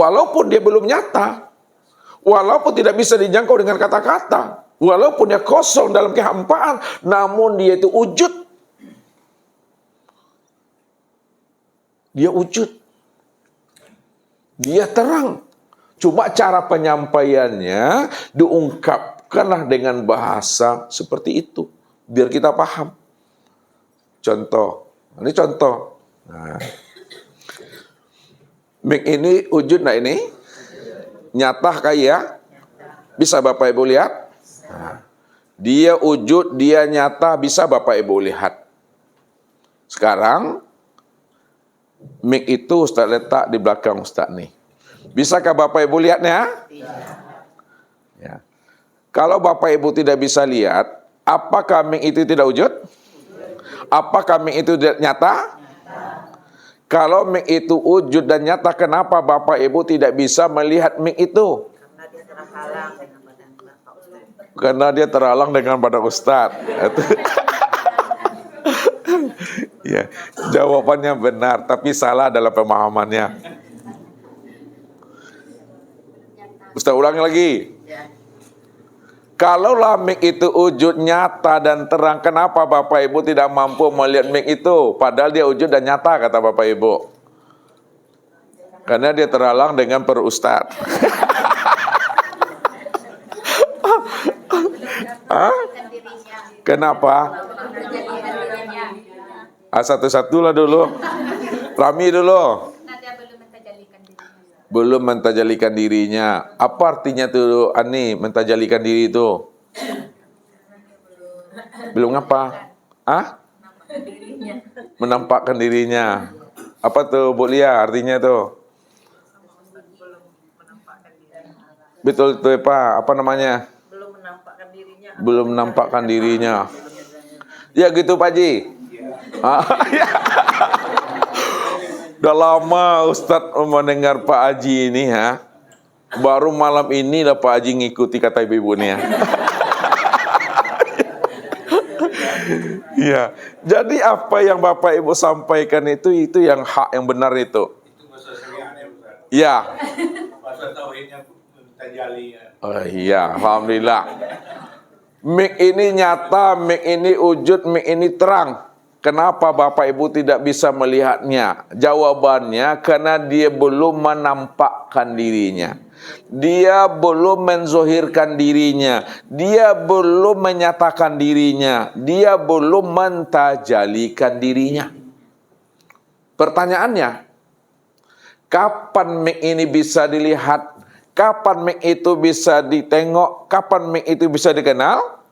Walaupun dia belum nyata, walaupun tidak bisa dijangkau dengan kata-kata, walaupun dia kosong dalam kehampaan, namun dia itu wujud. Dia wujud. Dia terang. Cuma cara penyampaiannya diungkapkanlah dengan bahasa seperti itu, biar kita paham. Contoh, ini contoh. Nah, mik ini wujud nah ini? Nyata kayak? Bisa Bapak Ibu lihat? Nah, dia wujud, dia nyata, bisa Bapak Ibu lihat. Sekarang, mik itu Ustaz letak di belakang Ustaz nih. Bisakah Bapak Ibu lihatnya? Ya. Kalau Bapak Ibu tidak bisa lihat, apakah mik itu tidak wujud? Apakah mik itu nyata? Kalau mik itu wujud dan nyata, kenapa Bapak Ibu tidak bisa melihat mik itu? Karena dia terhalang dengan badan Ustaz. Ya, jawabannya benar, tapi salah dalam pemahamannya. Ustaz ulangi lagi. Kalau mik itu wujud nyata dan terang, kenapa Bapak Ibu tidak mampu melihat mik itu? Padahal dia wujud dan nyata, kata Bapak Ibu. Karena dia terhalang dengan perut Ustaz. Kenapa? Satu-satulah dulu. Rami dulu. Belum mentajalikan dirinya. Apa artinya tuh Ani mentajalikan diri itu? Belum apa? Menampakkan dirinya. Apa tuh Bu Lia artinya tuh? Betul tuh Pak. Apa namanya? Belum menampakkan dirinya. Ya gitu Pak Haji. Ya. Udah lama Ustadz mendengar Pak Haji ini ya. Baru malam ini lah Pak Haji ngikuti kata ibu-ibu nih ya. Ya. Jadi apa yang Bapak Ibu sampaikan itu yang hak, yang benar itu. Ya. Oh iya, alhamdulillah. Mik ini nyata, mik ini wujud, mik ini terang. Kenapa Bapak Ibu tidak bisa melihatnya? Jawabannya karena dia belum menampakkan dirinya. Dia belum menzohirkan dirinya. Dia belum menyatakan dirinya. Dia belum mentajalikan dirinya. Pertanyaannya, kapan mik ini bisa dilihat? Kapan mik itu bisa ditengok? Kapan mik itu bisa dikenal?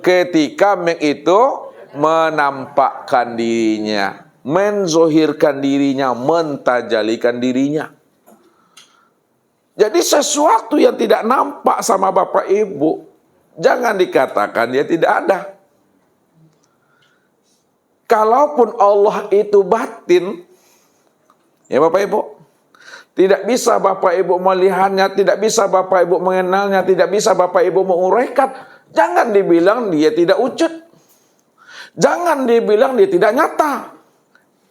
Ketika mik itu menampakkan dirinya, menzohirkan dirinya, mentajalikan dirinya. Jadi sesuatu yang tidak nampak sama Bapak Ibu, jangan dikatakan dia tidak ada. Kalaupun Allah itu batin, ya Bapak Ibu, tidak bisa Bapak Ibu melihatnya, tidak bisa Bapak Ibu mengenalnya, tidak bisa Bapak Ibu menguraikan. Jangan dibilang dia tidak wujud. Jangan dibilang dia tidak nyata.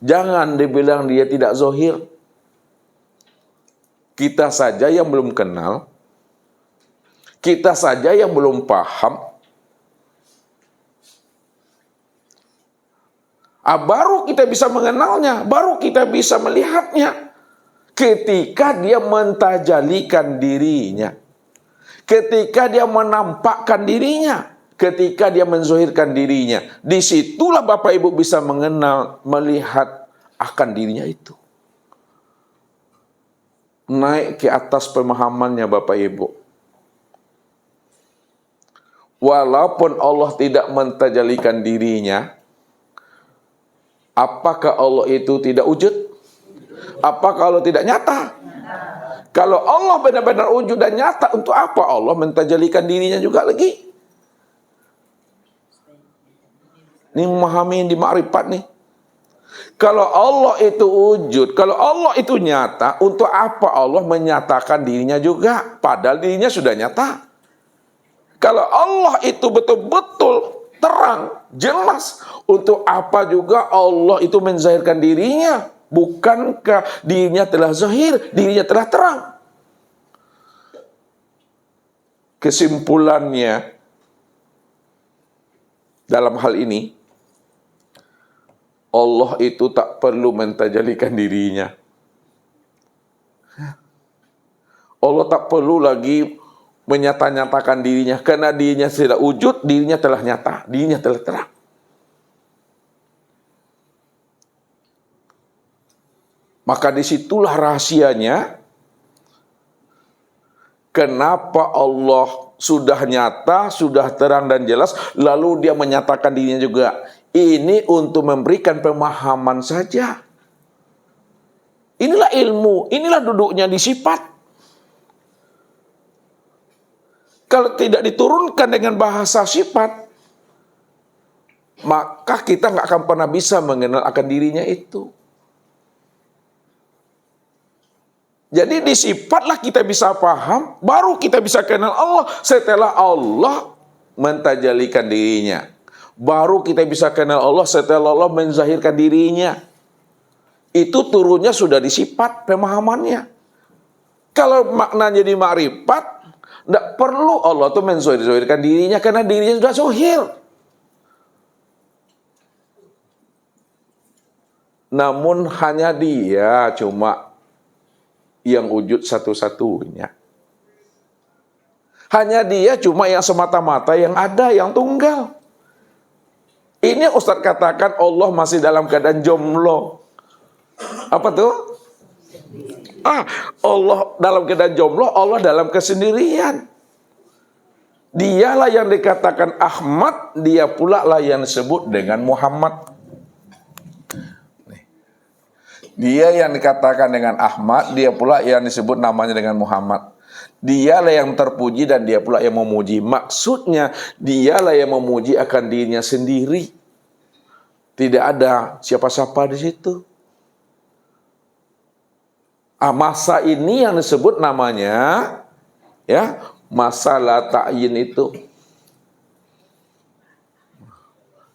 Jangan dibilang dia tidak zohir. Kita saja yang belum kenal. Kita saja yang belum paham. Baru kita bisa mengenalnya. Baru kita bisa melihatnya. Ketika dia mentajalikan dirinya. Ketika dia menampakkan dirinya, ketika dia menzohirkan dirinya, disitulah Bapak Ibu bisa mengenal, melihat akan dirinya itu. Naik ke atas pemahamannya Bapak Ibu. Walaupun Allah tidak mentajalikan dirinya, apakah Allah itu tidak wujud? Apakah Allah tidak nyata? Kalau Allah benar-benar wujud dan nyata, untuk apa Allah mentajalikan dirinya juga lagi? Ini memahami di ma'rifat nih. Kalau Allah itu wujud, kalau Allah itu nyata, untuk apa Allah menyatakan dirinya juga? Padahal dirinya sudah nyata. Kalau Allah itu betul-betul terang, jelas, untuk apa juga Allah itu menzahirkan dirinya? Bukankah dirinya telah zahir, dirinya telah terang? Kesimpulannya dalam hal ini, Allah itu tak perlu mentajalikan dirinya. Allah tak perlu lagi menyata-nyatakan dirinya, karena dirinya sudah wujud, dirinya telah nyata, dirinya telah terang. Maka disitulah rahasianya, kenapa Allah sudah nyata, sudah terang dan jelas, lalu dia menyatakan dirinya juga. Ini untuk memberikan pemahaman saja. Inilah ilmu, inilah duduknya di sifat. Kalau tidak diturunkan dengan bahasa sifat, maka kita nggak akan pernah bisa mengenal akan dirinya itu. Jadi di sifatlah kita bisa paham, baru kita bisa kenal Allah. Setelah Allah mentajalikan dirinya, baru kita bisa kenal Allah setelah Allah menzahirkan dirinya. Itu turunnya sudah di sifat pemahamannya. Kalau maknanya di ma'rifat, tidak perlu Allah itu menzahirkan dirinya, karena dirinya sudah zahir. Namun hanya dia cuma yang wujud satu-satunya. Hanya dia cuma yang semata-mata yang ada, yang tunggal. Ini Ustadz katakan Allah masih dalam keadaan jomblo. Apa tuh? Allah dalam keadaan jomblo, Allah dalam kesendirian. Dialah yang dikatakan Ahmad, dia pula lah yang disebut dengan Muhammad. Dia yang dikatakan dengan Ahmad, dia pula yang disebut namanya dengan Muhammad. Dialah yang terpuji dan dia pula yang memuji. Maksudnya, dialah yang memuji akan dirinya sendiri. Tidak ada siapa-siapa di situ. Masa ini yang disebut namanya, ya, masalah ta'yin itu.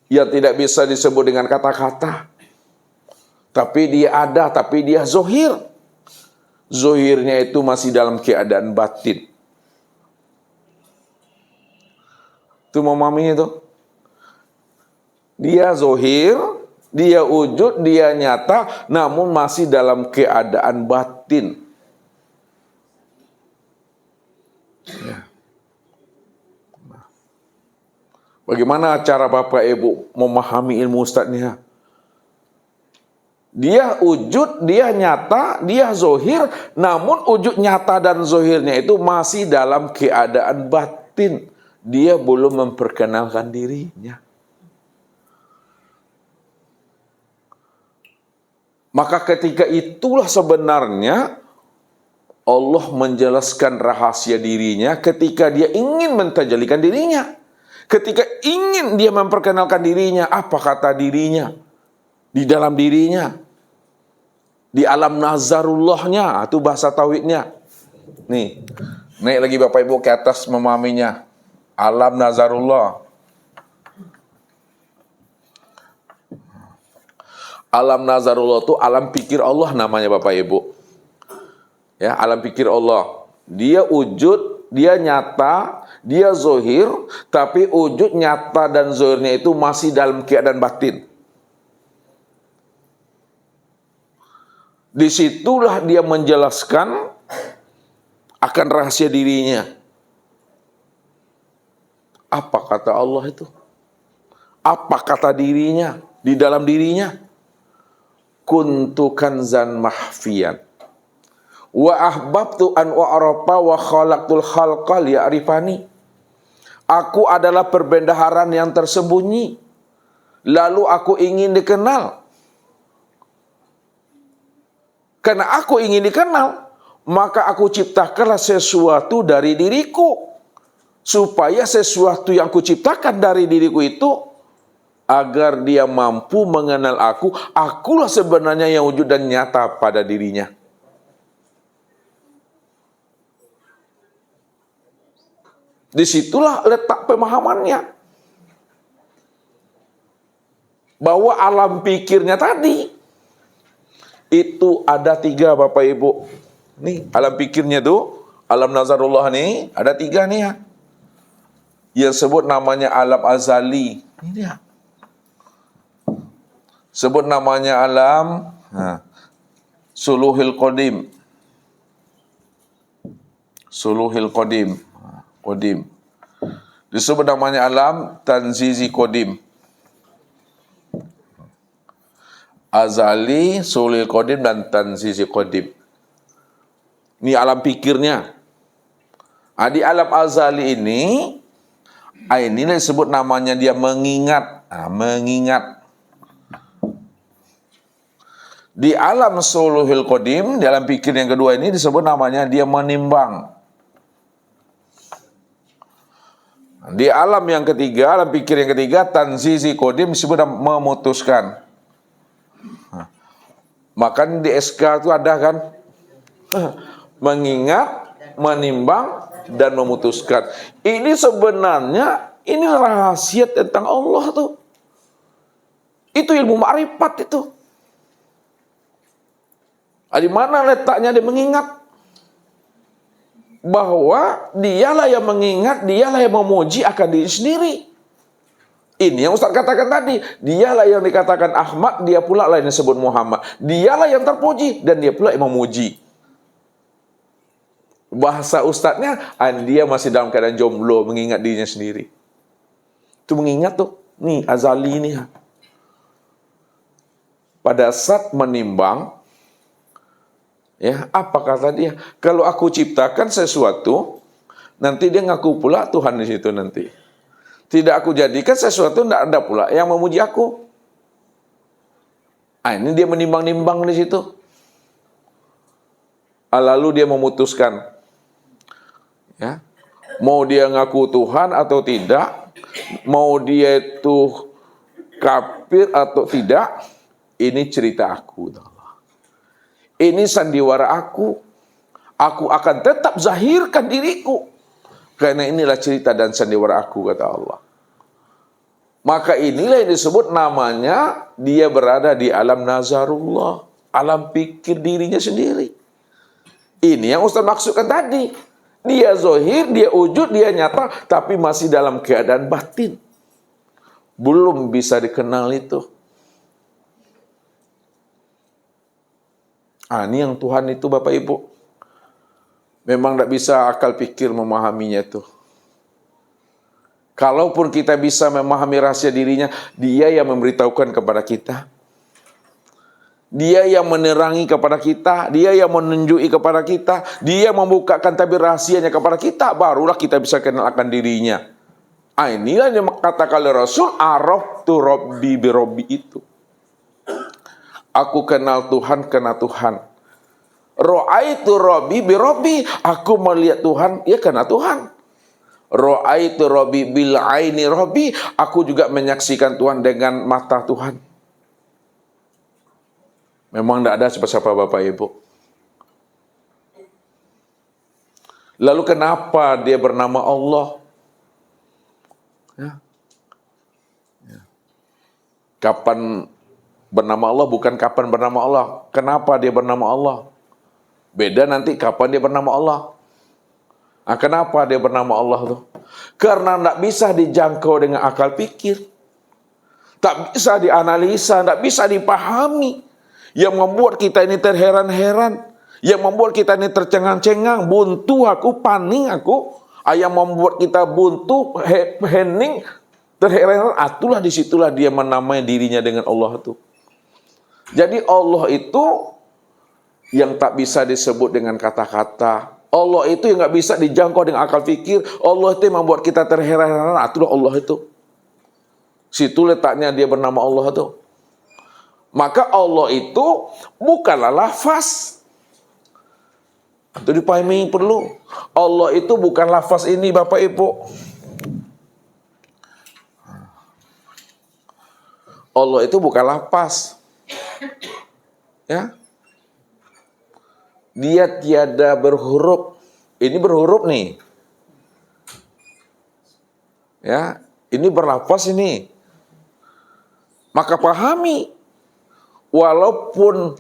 Yang tidak bisa disebut dengan kata-kata. Tapi dia ada, tapi dia zohir. Zohirnya itu masih dalam keadaan batin. Itu memahami itu. Dia zohir, dia wujud, dia nyata, namun masih dalam keadaan batin. Ya. Bagaimana cara Bapak Ibu memahami ilmu Ustadznya? Dia wujud, dia nyata, dia zohir, namun wujud nyata dan zohirnya itu masih dalam keadaan batin. Dia belum memperkenalkan dirinya. Maka ketika itulah sebenarnya Allah menjelaskan rahasia dirinya ketika dia ingin mentajalikan dirinya. Ketika ingin dia memperkenalkan dirinya, apa kata dirinya? Di dalam dirinya. Di alam nazarullahnya, itu bahasa tauhidnya. Nih, naik lagi Bapak Ibu ke atas memahaminya. Alam nazarullah. Alam nazarullah itu alam pikir Allah namanya Bapak Ibu. Ya, alam pikir Allah. Dia wujud, dia nyata, dia zohir, tapi wujud nyata dan zohirnya itu masih dalam keadaan batin. Disitulah dia menjelaskan akan rahasia dirinya. Apa kata Allah itu? Apa kata dirinya di dalam dirinya? Kuntu kanzan mahfiyan wa ahbabtu an wa'arafa wa khalaqtul khalqa liya'rifani. Aku adalah perbendaharaan yang tersembunyi, lalu aku ingin dikenal. Karena aku ingin dikenal, maka aku ciptakanlah sesuatu dari diriku. Supaya sesuatu yang kuciptakan dari diriku itu, agar dia mampu mengenal aku, akulah sebenarnya yang wujud dan nyata pada dirinya. Disitulah letak pemahamannya. Bahwa alam pikirnya tadi, Itu ada 3 Bapak Ibu. Nih, alam pikirnya tuh, alam nazarullah nih, ada 3 nih ya. Yang sebut namanya alam azali. Ini dia. Sebut namanya alam suluhil qadim. Suluhil qadim. Qadim. Disebut namanya alam tanzizi qadim. Azali, sulil qadim, dan tanzizi qadim. Ini alam pikirnya. Di alam azali ini disebut namanya dia mengingat. Mengingat. Di alam suluhil qadim, di alam pikir yang kedua ini disebut namanya dia menimbang. Di alam yang ketiga, alam pikir yang ketiga, tanzizi qadim, disebut memutuskan. Makan di SK itu ada kan? Mengingat, menimbang, dan memutuskan. Ini sebenarnya, ini rahasia tentang Allah tuh. Itu ilmu ma'rifat itu. Di mana letaknya dia mengingat? Bahwa dialah yang mengingat, dialah yang memuji akan diri sendiri. Ini yang Ustaz katakan tadi. Dialah yang dikatakan Ahmad, dia pula lah yang disebut Muhammad. Dialah yang terpuji, dan dia pula yang memuji. Bahasa Ustaznya, dia masih dalam keadaan jomblo, mengingat dirinya sendiri. Itu mengingat tuh. Nih, azali ini. Pada saat menimbang, ya, apa kata dia? Kalau aku ciptakan sesuatu, nanti dia ngaku pula Tuhan di situ nanti. Tidak aku jadikan sesuatu, tidak ada pula yang memuji aku. Ini dia menimbang-nimbang di situ. Lalu dia memutuskan, ya, mau dia ngaku Tuhan atau tidak, mau dia itu kafir atau tidak, ini cerita aku. Ini sandiwara aku. Aku akan tetap zahirkan diriku. Karena inilah cerita dan sandiwara aku, kata Allah. Maka inilah yang disebut namanya dia berada di alam nazarullah. Alam pikir dirinya sendiri. Ini yang Ustaz maksudkan tadi. Dia zahir, dia wujud, dia nyata, tapi masih dalam keadaan batin. Belum bisa dikenal itu. Ini yang Tuhan itu Bapak Ibu. Memang tidak bisa akal pikir memahaminya itu. Kalaupun kita bisa memahami rahasia dirinya, dia yang memberitahukan kepada kita. Dia yang menerangi kepada kita. Dia yang menunjuki kepada kita. Dia membukakan tabir rahasianya kepada kita. Barulah kita bisa kenal akan dirinya. Inilah yang katakan oleh Rasul, araftu rabbi bi rabbi itu. Aku kenal Tuhan karena Tuhan. Ra'aitu rabbi bi rabbi, aku melihat Tuhan ya karena Tuhan. Ra'aitu rabbi bil aini rabbi, aku juga menyaksikan Tuhan dengan mata Tuhan. Memang tidak ada siapa-siapa Bapak Ibu. Lalu kenapa dia bernama Allah? Ya. Kapan bernama Allah, bukan kapan bernama Allah. Kenapa dia bernama Allah? Beda nanti kapan dia bernama Allah. Kenapa dia bernama Allah tuh? Karena tidak bisa dijangkau dengan akal pikir. Tak bisa dianalisa, tidak bisa dipahami. Yang membuat kita ini terheran-heran. Yang membuat kita ini tercengang-cengang. Buntu aku, paning aku. Yang membuat kita buntu, hening, terheran-heran. Itulah disitulah dia menamai dirinya dengan Allah itu. Jadi Allah itu yang tak bisa disebut dengan kata-kata. Allah itu yang nggak bisa dijangkau dengan akal fikir. Allah itu yang membuat kita terheran-heran. Itulah Allah itu. Situ letaknya dia bernama Allah itu. Maka Allah itu bukanlah lafaz. Itu dipahami perlu. Allah itu bukan lafaz ini Bapak Ibu. Allah itu bukan lafaz. Ya. Dia tiada berhuruf. Ini berhuruf nih. Ya, ini berlafaz ini. Maka pahami. Walaupun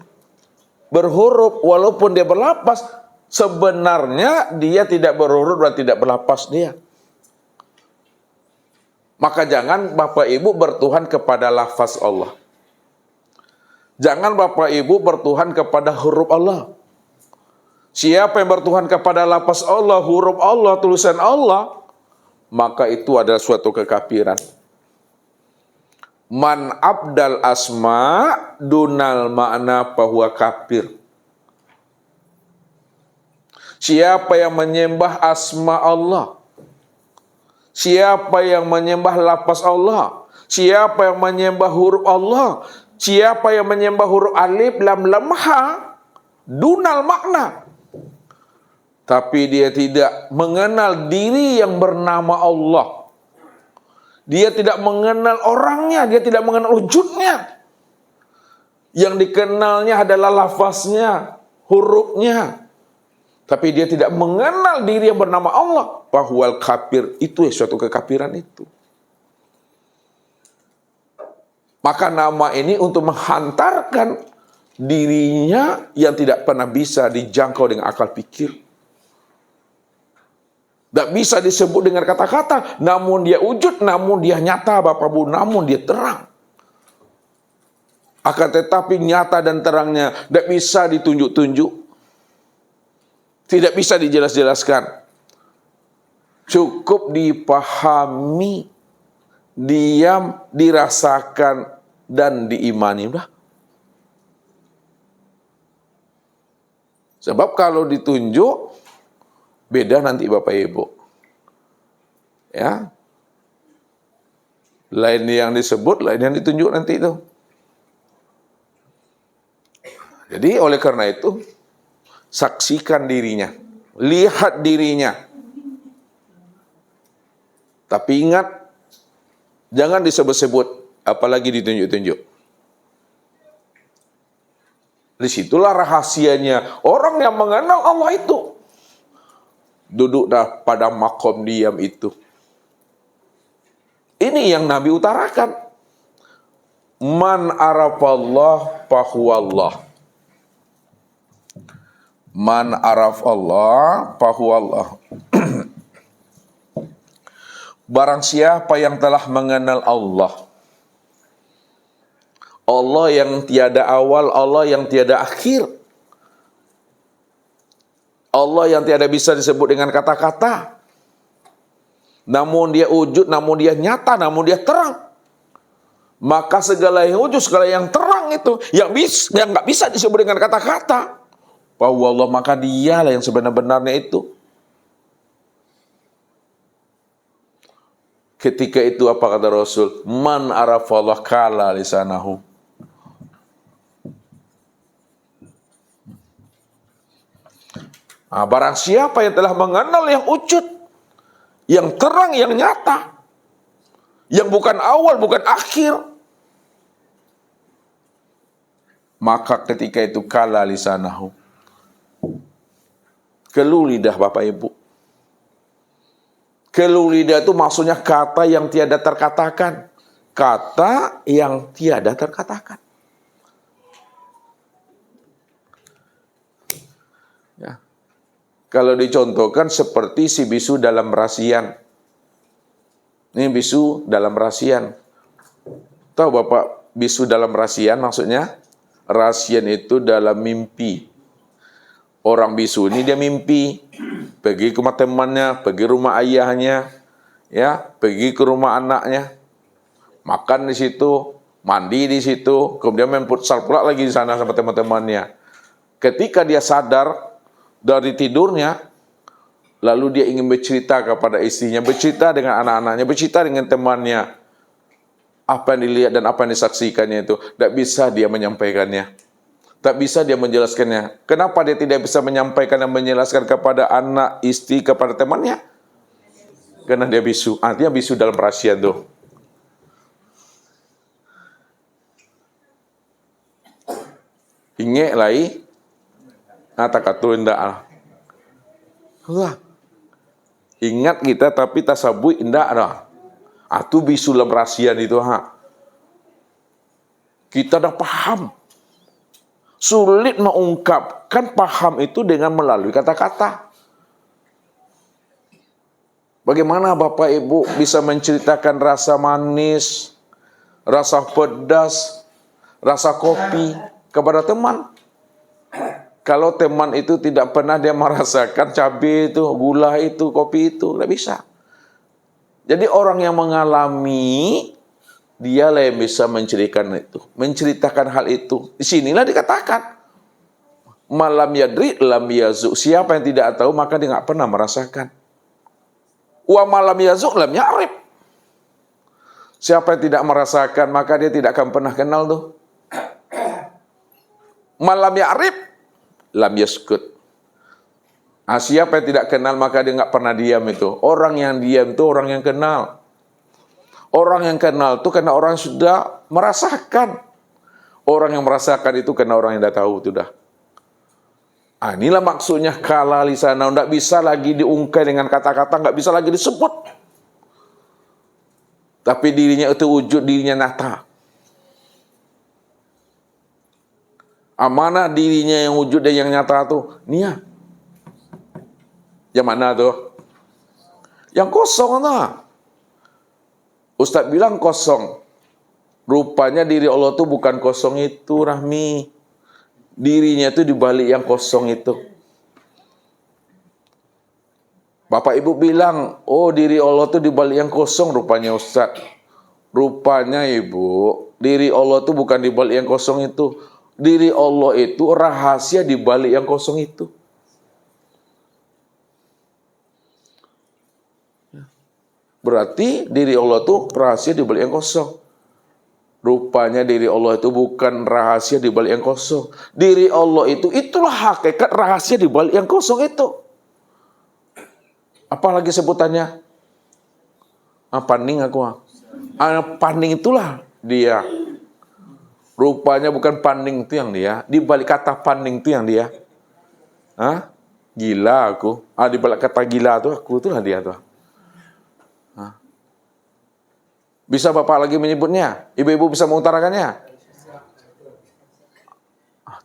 berhuruf, walaupun dia berlapas, sebenarnya dia tidak berhuruf dan tidak berlapas dia. Maka jangan Bapak Ibu bertuhan kepada lafaz Allah. Jangan Bapak Ibu bertuhan kepada huruf Allah. Siapa yang bertuhan kepada lafaz Allah, huruf Allah, tulisan Allah, maka itu adalah suatu kekafiran. Man abdal asma dunal makna bahwa kafir. Siapa yang menyembah asma Allah, siapa yang menyembah lafaz Allah, siapa yang menyembah huruf Allah, siapa yang menyembah huruf alif, lam, lam, ha, dunal makna, tapi dia tidak mengenal diri yang bernama Allah. Dia tidak mengenal orangnya, dia tidak mengenal wujudnya. Yang dikenalnya adalah lafaznya, hurufnya. Tapi dia tidak mengenal diri yang bernama Allah. Bahwal kafir, itu suatu kekafiran itu. Maka nama ini untuk menghantarkan dirinya yang tidak pernah bisa dijangkau dengan akal pikir. Tidak bisa disebut dengan kata-kata, namun dia wujud, namun dia nyata Bapak Bu, namun dia terang. Akan tetapi nyata dan terangnya tidak bisa ditunjuk-tunjuk. Tidak bisa dijelas-jelaskan. Cukup dipahami, diam, dirasakan, dan diimani. Udah. Sebab kalau ditunjuk, beda nanti Bapak Ibu. Ya. Lain yang disebut, lain yang ditunjuk nanti itu. Jadi oleh karena itu, saksikan dirinya, lihat dirinya. Tapi ingat, jangan disebut-sebut, apalagi ditunjuk-tunjuk. Disitulah rahasianya orang yang mengenal Allah itu. Duduk dah pada makom diam itu. Ini yang Nabi utarakan. Man arafallah fahuwallah. Man arafallah fahuwallah. Barang siapa yang telah mengenal Allah. Allah yang tiada awal, Allah yang tiada akhir. Allah yang tiada bisa disebut dengan kata-kata. Namun dia wujud, namun dia nyata, namun dia terang. Maka segala yang wujud, segala yang terang itu, yang nggak bisa disebut dengan kata-kata. Bahwa Allah, maka dialah yang sebenar-benarnya itu. Ketika itu apa kata Rasul? Man arafallah kala lisanahu. Nah, barang siapa yang telah mengenal yang wujud, yang terang, yang nyata, yang bukan awal, bukan akhir, maka ketika itu kala lisanahu, keluh lidah Bapak Ibu. Keluh lidah itu maksudnya kata yang tiada terkatakan. Kata yang tiada terkatakan. Ya. Kalau dicontohkan seperti si bisu dalam rasian. Ini bisu dalam rasian. Tahu Bapak bisu dalam rasian maksudnya? Rasian itu dalam mimpi. Orang bisu ini dia mimpi. Pergi ke rumah temannya, pergi rumah ayahnya, ya, pergi ke rumah anaknya, makan di situ, mandi di situ, kemudian main futsal pula lagi di sana sama teman-temannya. Ketika dia sadar dari tidurnya, lalu dia ingin bercerita kepada istrinya, bercerita dengan anak-anaknya, bercerita dengan temannya, apa yang dilihat dan apa yang disaksikannya itu, tidak bisa dia menyampaikannya. Tak bisa dia menjelaskannya. Kenapa dia tidak bisa menyampaikan dan menjelaskan kepada anak, istri, kepada temannya? Karena dia bisu. Artinya bisu dalam rahasia tuh. Inge lai, takatu indah. Wah, ingat kita tapi tasabui indah dah. Itu bisu dalam rahasia itu. Kita dah paham. Sulit mengungkapkan paham itu dengan melalui kata-kata. Bagaimana Bapak Ibu bisa menceritakan rasa manis, rasa pedas, rasa kopi kepada teman? Kalau teman itu tidak pernah dia merasakan cabai itu, gula itu, kopi itu, tidak bisa. Jadi orang yang mengalami, dialah yang bisa menceritakan hal itu. Disinilah dikatakan, malam yadri lam yazuk. Siapa yang tidak tahu maka dia nggak pernah merasakan. Wa malam yazuk lam ya'rif. Siapa yang tidak merasakan maka dia tidak akan pernah kenal tuh. Malam ya'rif lam yaskut. Siapa yang tidak kenal maka dia nggak pernah diam itu. Orang yang diam itu orang yang kenal. Orang yang kenal itu karena orang yang sudah merasakan. Orang yang merasakan itu karena orang yang sudah tahu itu dah. Inilah maksudnya kala lisana. Tidak bisa lagi diungkai dengan kata-kata, nggak bisa lagi disebut. Tapi dirinya itu wujud, dirinya nyata. Mana dirinya yang wujud dan yang nyata tuh? Nia. Yang mana tuh? Yang kosong tuh. Ustaz bilang kosong. Rupanya diri Allah tuh bukan kosong itu, Rahmi. Dirinya itu dibalik yang kosong itu. Bapak Ibu bilang, oh diri Allah tuh dibalik yang kosong rupanya Ustaz. Rupanya Ibu, diri Allah tuh bukan dibalik yang kosong itu. Diri Allah itu rahasia dibalik yang kosong itu. Berarti diri Allah itu rahasia di balik yang kosong. Rupanya diri Allah itu bukan rahasia di balik yang kosong. Diri Allah itu, itulah hakikat rahasia di balik yang kosong itu. Apalagi sebutannya? Paning aku. Paning itulah dia. Rupanya bukan paning itu yang dia. Di balik kata paning itu yang dia. Gila aku. Di balik kata gila itu aku itulah dia tuh. Bisa Bapak lagi menyebutnya? Ibu-ibu bisa mengutarakannya?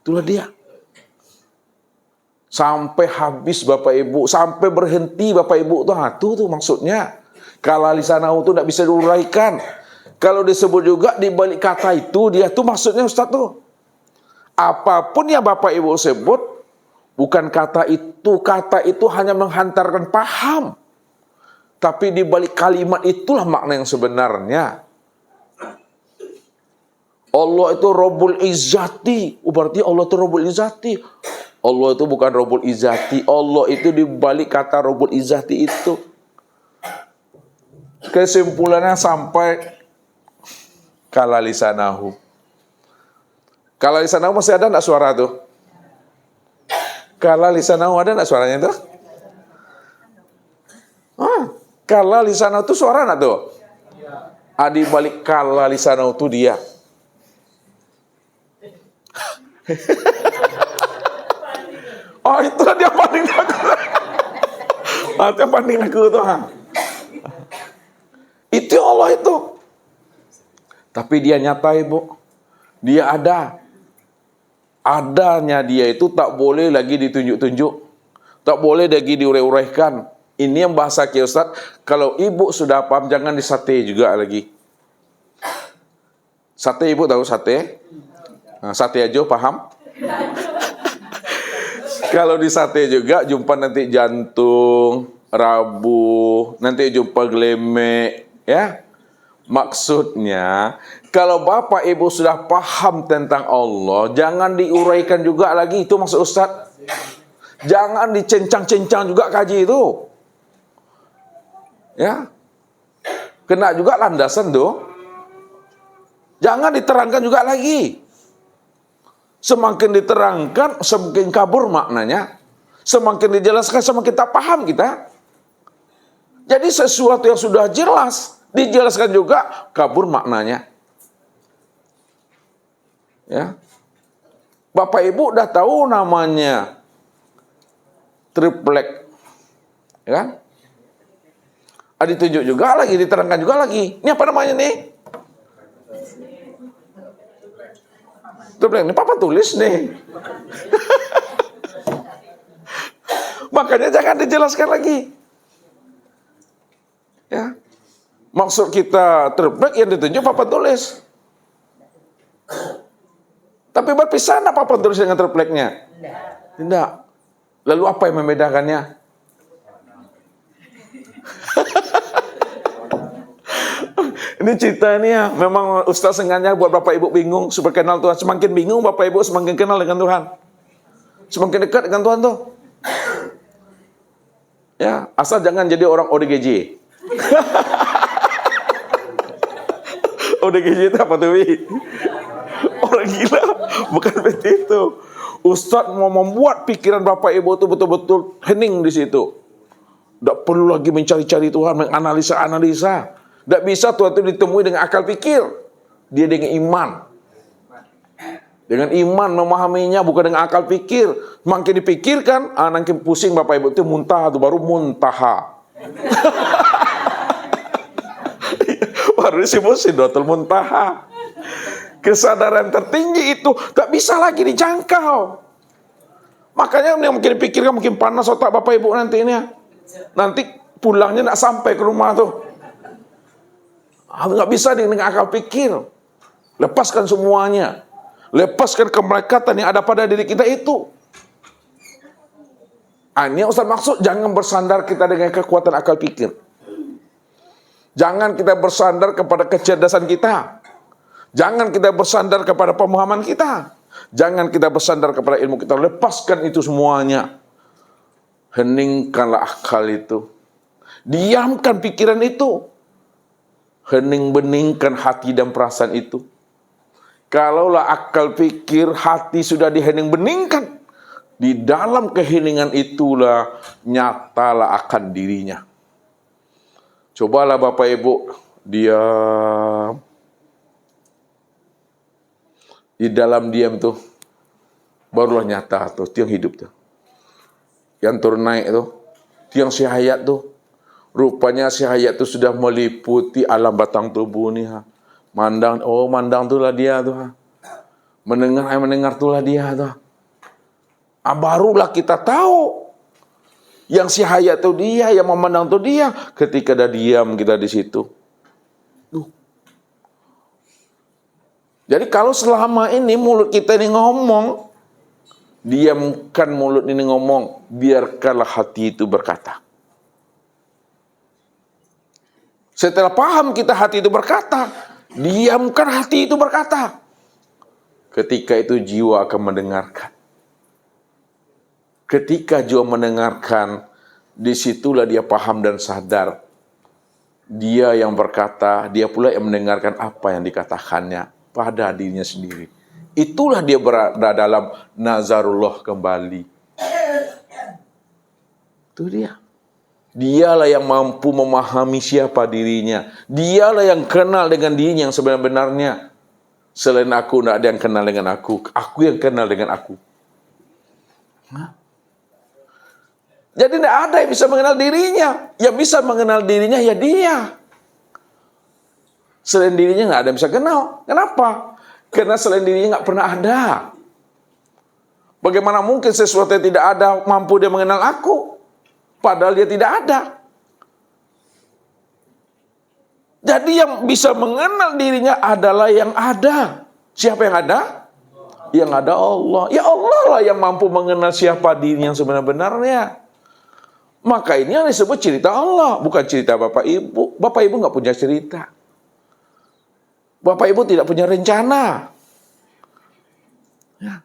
Itulah dia. Sampai habis Bapak Ibu, sampai berhenti Bapak Ibu tuh maksudnya. Kala lisanahu itu tidak bisa diuraikan. Kalau disebut juga di balik kata itu, dia tuh maksudnya Ustaz tuh. Apapun yang Bapak Ibu sebut, bukan kata itu hanya menghantarkan paham. Tapi di balik kalimat itulah makna yang sebenarnya. Allah itu Rabbul Izzati. Berarti Allah itu Rabbul Izzati. Allah itu bukan Rabbul Izzati. Allah itu di balik kata Rabbul Izzati itu. Kesimpulannya sampai kala lisanahu. Kala lisanahu masih ada enggak suara tuh? Kala lisanahu ada enggak suaranya tuh? Kala lisanahu itu suara enggak tuh? Di balik kala lisanahu itu dia. Itulah dia paling aku. Itu yang paling aku tuh. Itu Allah itu. Tapi dia nyata Ibu. Dia ada. Adanya dia itu tak boleh lagi ditunjuk-tunjuk. Tak boleh lagi diurai-uraikan. Ini yang bahasa Ki Ustaz. Kalau Ibu sudah paham, jangan disate juga lagi. Sate Ibu tahu sate? Sate aja paham? Kalau di sate juga jumpa nanti jantung, rabu, nanti jumpa gelemek, ya. Maksudnya, kalau Bapak Ibu sudah paham tentang Allah, jangan diuraikan juga lagi. Itu maksud Ustaz. Jangan dicencang-cencang juga kaji itu. Ya. Kena juga landasan tuh. Jangan diterangkan juga lagi. Semakin diterangkan, semakin kabur maknanya. Semakin dijelaskan, semakin tak paham kita. Jadi sesuatu yang sudah jelas, dijelaskan juga, kabur maknanya. Ya. Bapak Ibu udah tahu namanya triplek. Ya kan? Ditunjuk juga lagi, diterangkan juga lagi. Ini apa namanya nih? Triplek ini Papa tulis nih. Makanya jangan dijelaskan lagi. Ya. Maksud kita triplek yang ditunjuk Papa tulis. Tapi berpisah enggak Papa tulis dengan tripleknya? Tidak. Lalu apa yang membedakannya? Ini cerita ini ya, memang Ustaz sengaja buat Bapak Ibu bingung supaya kenal Tuhan. Semakin bingung Bapak Ibu semakin kenal dengan Tuhan. Semakin dekat dengan Tuhan tuh. Ya, asal jangan jadi orang ODGJ. ODGJ itu apa tuh, Wi? Orang gila, bukan seperti itu. Ustaz mau membuat pikiran Bapak Ibu itu betul-betul hening di situ. Tidak perlu lagi mencari-cari Tuhan, menganalisa-analisa. Tidak bisa Tuhan itu ditemui dengan akal pikir. Dia dengan iman. Dengan iman memahaminya, bukan dengan akal pikir. Makin dipikirkan, nanti pusing Bapak Ibu itu muntah, itu baru muntaha. Baru disebut Sidratul Muntaha. Kesadaran tertinggi itu tak bisa lagi dijangkau. Makanya yang mungkin dipikirkan mungkin panas otak Bapak Ibu nanti ini. Nanti pulangnya tidak sampai ke rumah tuh. Nggak bisa dengan akal pikir. Lepaskan semuanya. Lepaskan kemelekatan yang ada pada diri kita itu. Ini Ustaz maksud jangan bersandar kita dengan kekuatan akal pikir. Jangan kita bersandar kepada kecerdasan kita. Jangan kita bersandar kepada pemahaman kita. Jangan kita bersandar kepada ilmu kita. Lepaskan itu semuanya. Heningkanlah akal itu. Diamkan pikiran itu. Hening-beningkan hati dan perasaan itu. Kalaulah akal pikir hati sudah dihening-beningkan, di dalam keheningan itulah nyatalah akan dirinya. Cobalah Bapak Ibu diam. Di dalam diam tuh barulah nyata tuh tiang hidup tuh. Yang turun naik tuh, tiang si hayat tuh. Rupanya si hayat itu sudah meliputi alam batang tubuh nih. Mandang, mandang itulah dia tuh. Mendengar itulah dia tuh. Barulah kita tahu. Yang si hayat itu dia, yang memandang itu dia. Ketika dah diam kita di situ. Jadi kalau selama ini mulut kita ini ngomong, diamkan mulut ini ngomong, biarkanlah hati itu berkata. Setelah paham kita hati itu berkata, diamkan hati itu berkata. Ketika itu jiwa akan mendengarkan. Ketika jiwa mendengarkan, disitulah dia paham dan sadar. Dia yang berkata, dia pula yang mendengarkan apa yang dikatakannya pada dirinya sendiri. Itulah dia berada dalam nazarullah kembali. Itu dia. Dialah yang mampu memahami siapa dirinya. Dialah yang kenal dengan dirinya yang sebenarnya. Selain aku, tidak ada yang kenal dengan aku. Aku yang kenal dengan aku. Jadi tidak ada yang bisa mengenal dirinya. Yang bisa mengenal dirinya ya dia. Selain dirinya tidak ada yang bisa kenal. Kenapa? Karena selain dirinya tidak pernah ada. Bagaimana mungkin sesuatu yang tidak ada mampu dia mengenal aku? Padahal dia tidak ada. Jadi yang bisa mengenal dirinya adalah yang ada. Siapa yang ada? Yang ada Allah. Ya Allah lah yang mampu mengenal siapa dirinya yang sebenar-benarnya. Maka ini yang disebut cerita Allah. Bukan cerita Bapak Ibu. Bapak Ibu nggak punya cerita. Bapak Ibu tidak punya rencana. Ya.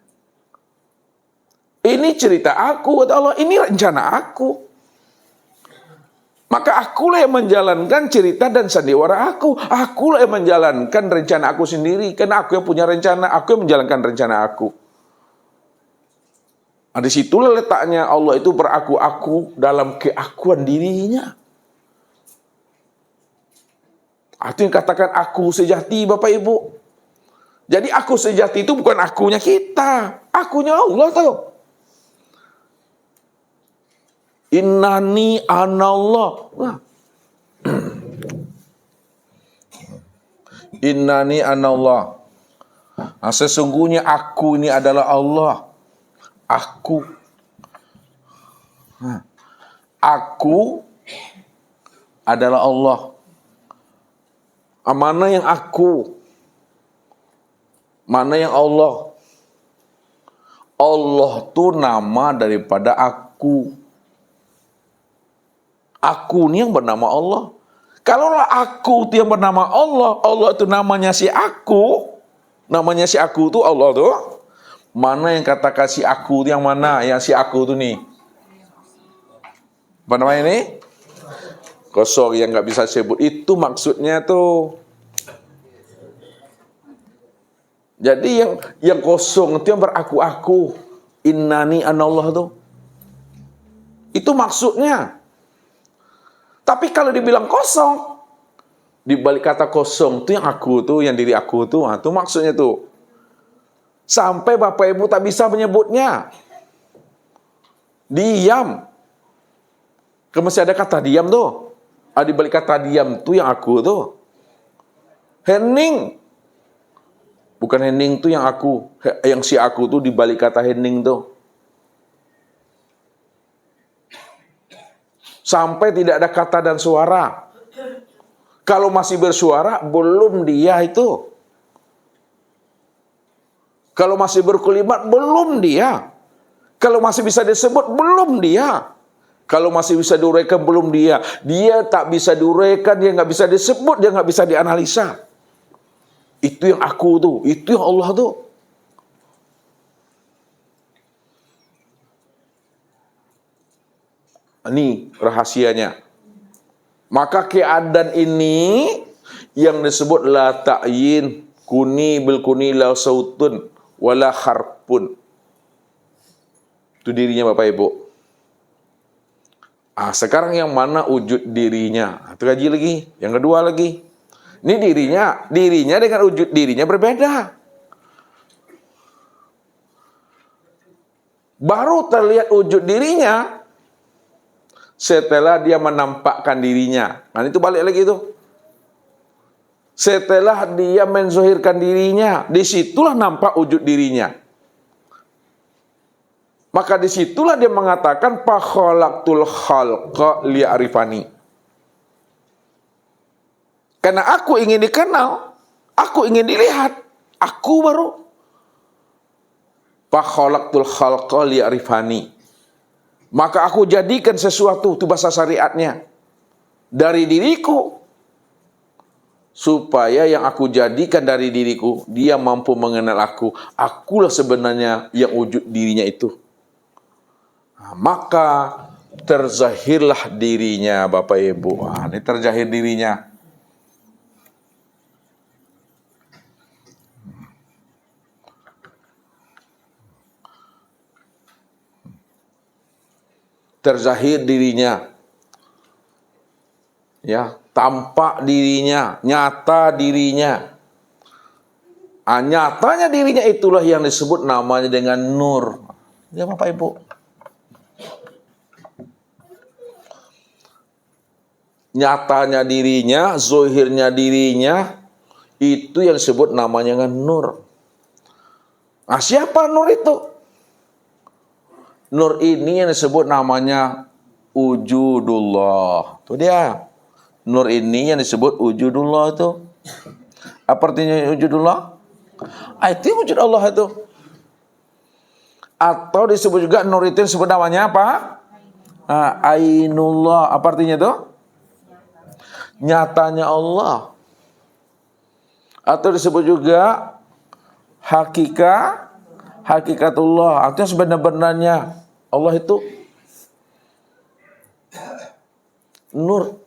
Ini cerita aku, kata Allah. Ini rencana aku. Maka akulah yang menjalankan cerita dan sandiwara aku. Akulah yang menjalankan rencana aku sendiri. Karena aku yang punya rencana. Aku yang menjalankan rencana aku. Nah, disitulah letaknya Allah itu beraku-aku dalam keakuan dirinya. Itu yang katakan aku sejati Bapak Ibu. Jadi aku sejati itu bukan akunya kita. Akunya Allah tahu. Innani anallah. Innani anallah. Sesungguhnya aku ini adalah Allah. Aku. Aku adalah Allah. Mana yang aku? Mana yang Allah? Allah tu nama daripada aku. Aku ni yang bernama Allah. Kalaulah aku tu yang bernama Allah, Allah tu namanya si aku. Namanya si aku tu Allah tu. Mana yang katakan si aku tu yang mana? Yang si aku tu ni. Apa namanya ni? Kosong yang nggak bisa sebut. Itu maksudnya tu. Jadi yang kosong itu yang beraku-aku. Innani anallah tu. Itu maksudnya. Tapi kalau dibilang kosong, di balik kata kosong itu yang aku tu, yang diri aku tu, itu maksudnya tu. Sampai Bapak Ibu tak bisa menyebutnya. Diam. Masih ada kata diam tu. Di balik kata diam tu yang aku tu. Hening. Bukan hening tu yang aku. Yang si aku tu di balik kata hening tu. Sampai tidak ada kata dan suara. Kalau masih bersuara, belum dia itu. Kalau masih berkelimat, belum dia. Kalau masih bisa disebut, belum dia. Kalau masih bisa diuraikan, belum dia. Dia tak bisa diuraikan, dia nggak bisa disebut, dia nggak bisa dianalisa. Itu yang aku tu, itu yang Allah tu. Ini rahasianya. Maka keadaan ini yang disebut la ta'yin kuni bil kuni la sautun wala harpun. Itu dirinya Bapak Ibu. Sekarang yang mana wujud dirinya? Itu kaji lagi. Yang kedua lagi. Ini dirinya dengan wujud dirinya berbeda. Baru terlihat wujud dirinya setelah dia menampakkan dirinya. Nah itu balik lagi itu. Setelah dia menzohirkan dirinya, disitulah nampak wujud dirinya. Maka disitulah dia mengatakan fakhalaqtul khalqa liya'rifani. Karena aku ingin dikenal, aku ingin dilihat, aku baru fakhalaqtul khalqa liya'rifani. Maka aku jadikan sesuatu, itu bahasa syariatnya, dari diriku. Supaya yang aku jadikan dari diriku, dia mampu mengenal aku. Akulah sebenarnya yang wujud dirinya itu. Maka terzahirlah dirinya Bapak Ibu. Ini terzahir dirinya. Terzahir dirinya, ya, tampak dirinya, nyata dirinya. Nyatanya dirinya itulah yang disebut namanya dengan nur. Ya Bapak Ibu. Nyatanya dirinya, zohirnya dirinya, itu yang disebut namanya dengan nur. Siapa nur itu? Nur ini yang disebut namanya wujudullah. Itu dia. Nur ini yang disebut wujudullah itu. Apa artinya wujudullah? Itu wujud Allah itu. Atau disebut juga nur itu disebut namanya apa? Ainullah. Apa artinya itu? Nyatanya Allah. Atau disebut juga hakikatullah. Artinya sebenarnya Allah itu nur.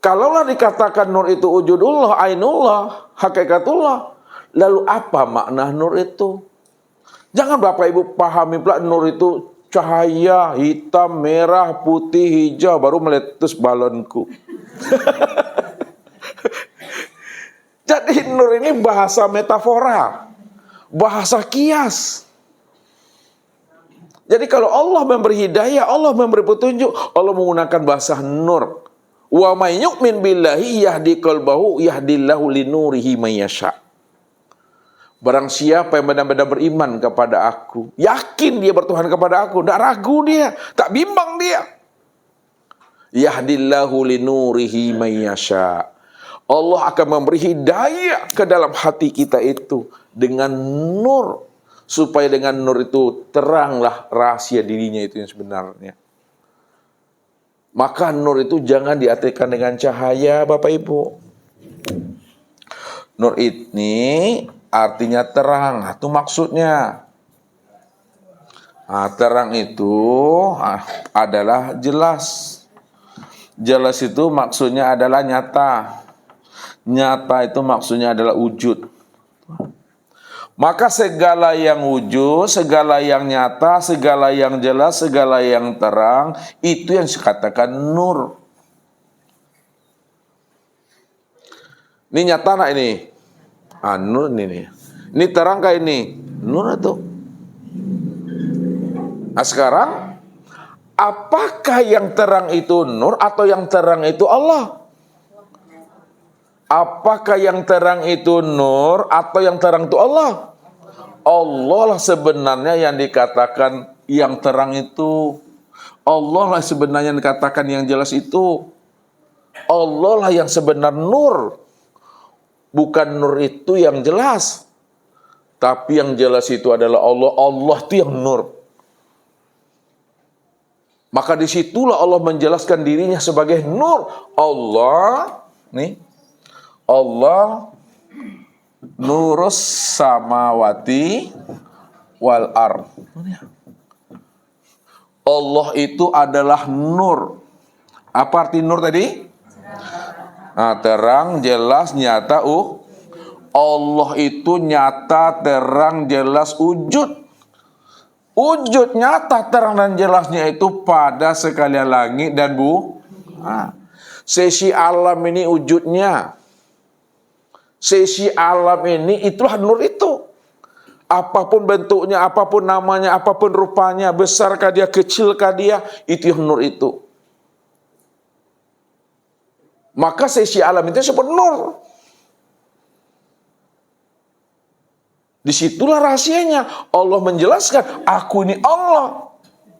Kalaulah dikatakan nur itu wujudullah, ainullah, hakikatullah, lalu apa makna nur itu? Jangan Bapak Ibu pahami pula nur itu cahaya hitam, merah, putih, hijau, baru meletus balonku. Jadi nur ini bahasa metafora, bahasa kias. Jadi kalau Allah memberi hidayah, Allah memberi petunjuk, Allah menggunakan bahasa nur. Wa may yu'min billahi yahdi qalbahu yahdillahu linurihi may yasha. Barang siapa yang benar-benar beriman kepada aku, yakin dia bertuhan kepada aku, tak ragu dia, tak bimbang dia. Yahdillahu linurihi mayyasha. Allah akan memberi hidayah ke dalam hati kita itu dengan nur, supaya dengan nur itu teranglah rahasia dirinya itu yang sebenarnya. Maka nur itu jangan diartikan dengan cahaya, Bapak Ibu. Nur ini artinya terang, itu maksudnya. Terang itu adalah jelas. Jelas itu maksudnya adalah nyata. Nyata itu maksudnya adalah wujud. Maka segala yang wujud, segala yang nyata, segala yang jelas, segala yang terang, itu yang dikatakan nur. Ini nyata nak ini? Nur ini. Ini terang kah ini? Nur itu. Nah sekarang, apakah yang terang itu nur atau yang terang itu Allah? Apakah yang terang itu nur atau yang terang itu Allah? Allah lah sebenarnya yang dikatakan yang terang itu. Allah lah sebenarnya yang dikatakan yang jelas itu. Allah lah yang sebenar nur. Bukan nur itu yang jelas. Tapi yang jelas itu adalah Allah. Allah itu yang nur. Maka disitulah Allah menjelaskan dirinya sebagai nur. Allah, nih, Allah nurus samawati wal ard. Allah itu adalah nur. Apa arti nur tadi? Terang, jelas, nyata. Allah itu nyata, terang, jelas, wujud. Wujud nyata, terang dan jelasnya itu pada sekalian langit dan sesi alam ini wujudnya. Sesi alam ini itulah nur itu. Apapun bentuknya, apapun namanya, apapun rupanya, besarkah dia, kecilkah dia, itu yang nur itu. Maka sesi alam itu disebut nur. Disitulah rahasianya. Allah menjelaskan, aku ini Allah.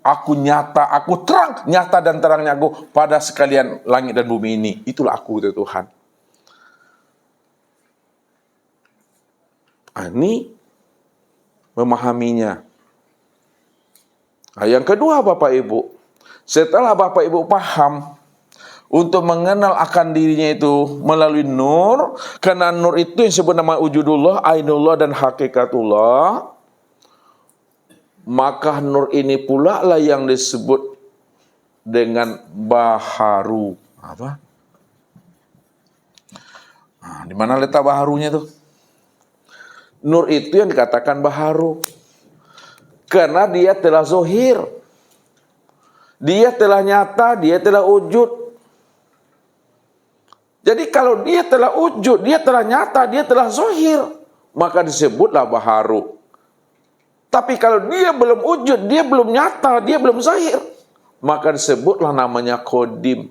Aku nyata, aku terang. Nyata dan terangnya aku pada sekalian langit dan bumi ini. Itulah aku, itu Tuhan. Ini memahaminya. Yang kedua Bapak Ibu, setelah Bapak Ibu paham untuk mengenal akan dirinya itu melalui nur, karena nur itu yang disebut nama wujudullah, ainullah dan hakikatullah, maka nur ini pula lah yang disebut dengan baharu. Apa? Di mana letak baharunya tuh? Nur itu yang dikatakan baharu karena dia telah zohir, dia telah nyata, dia telah wujud. Jadi kalau dia telah wujud, dia telah nyata, dia telah zohir, maka disebutlah baharu. Tapi kalau dia belum wujud, dia belum nyata, dia belum zahir, maka disebutlah namanya qadim.